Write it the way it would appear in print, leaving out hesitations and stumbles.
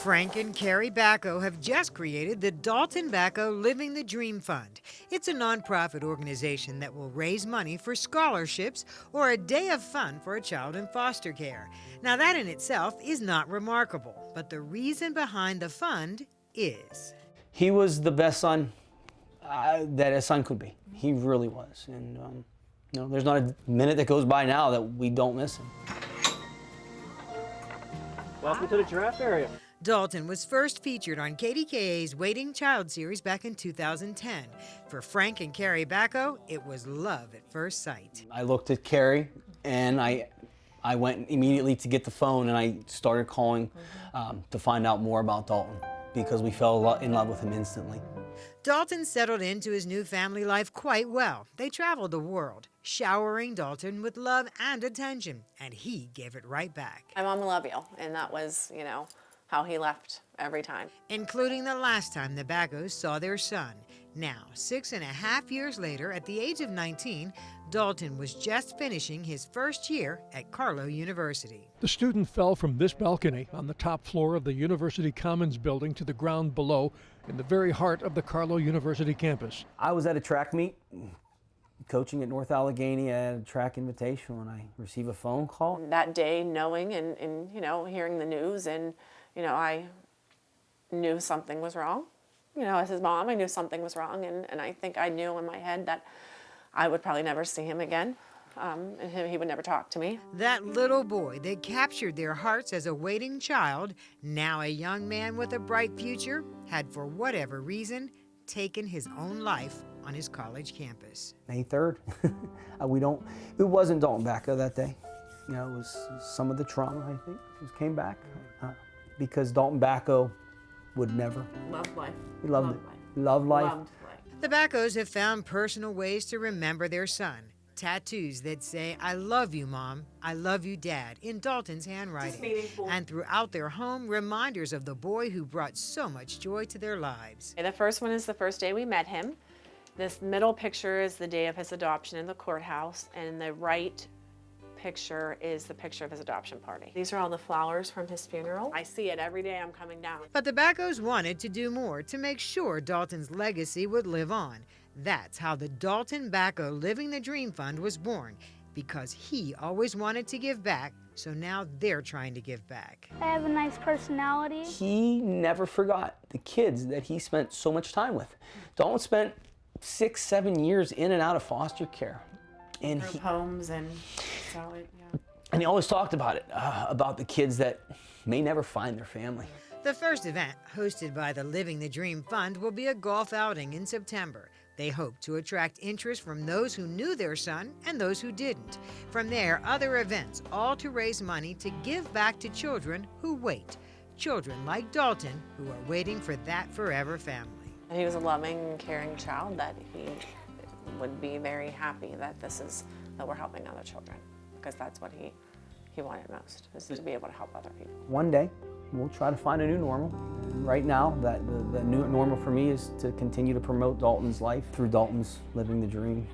Frank and Carrie Bacco have just created the Dalton Bacco Living the Dream Fund. It's a nonprofit organization that will raise money for scholarships or a day of fun for a child in foster care. Now, that in itself is not remarkable, but the reason behind the fund is. He was the best son that a son could be. He really was. And there's not a minute that goes by now that we don't miss him. Welcome to the giraffe area. Dalton was first featured on KDKA's Waiting Child series back in 2010. For Frank and Carrie Bacco, it was love at first sight. I looked at Carrie and I went immediately to get the phone and I started calling to find out more about Dalton because we fell in love with him instantly. Dalton settled into his new family life quite well. They traveled the world, showering Dalton with love and attention, and he gave it right back. My mom will love you, and that was, how he left every time. Including the last time the Baccos saw their son. Now, 6.5 years later, at the age of 19, Dalton was just finishing his first year at Carlow University. The student fell from this balcony on the top floor of the University Commons building to the ground below in the very heart of the Carlow University campus. I was at a track meet, coaching at North Allegheny at a track invitational, and I received a phone call. That day, knowing and hearing the news, and I knew something was wrong. As his mom, I knew something was wrong, and I think I knew in my head that I would probably never see him again, and he would never talk to me. That little boy that captured their hearts as a waiting child, now a young man with a bright future, had, for whatever reason, taken his own life on his college campus. May 3rd. It wasn't Dalton Bacco that day. It was some of the trauma, I think, just came back. Because Dalton Bacco would never. Loved life. He loved it. Loved life. Loved life. The Baccos have found personal ways to remember their son. Tattoos that say, "I love you, Mom. I love you, Dad," in Dalton's handwriting. And throughout their home, reminders of the boy who brought so much joy to their lives. The first one is the first day we met him. This middle picture is the day of his adoption in the courthouse, and the right picture is the picture of his adoption party. These are all the flowers from his funeral. I see it every day I'm coming down. But the Baccos wanted to do more to make sure Dalton's legacy would live on. That's how the Dalton Bacco Living the Dream Fund was born, because he always wanted to give back, so now they're trying to give back. I have a nice personality. He never forgot the kids that he spent so much time with. Dalton spent 6-7 years in and out of foster care. And Group homes and And he always talked about it, about the kids that may never find their family. The first event, hosted by the Living the Dream Fund, will be a golf outing in September. They hope to attract interest from those who knew their son and those who didn't. From there, other events, all to raise money to give back to children who wait. Children like Dalton, who are waiting for that forever family. he was a loving, caring child that he would be very happy that that we're helping other children, because that's what he wanted most, is to be able to help other people. One day, we'll try to find a new normal. Right now, the new normal for me is to continue to promote Dalton's life through Dalton's Living the Dream.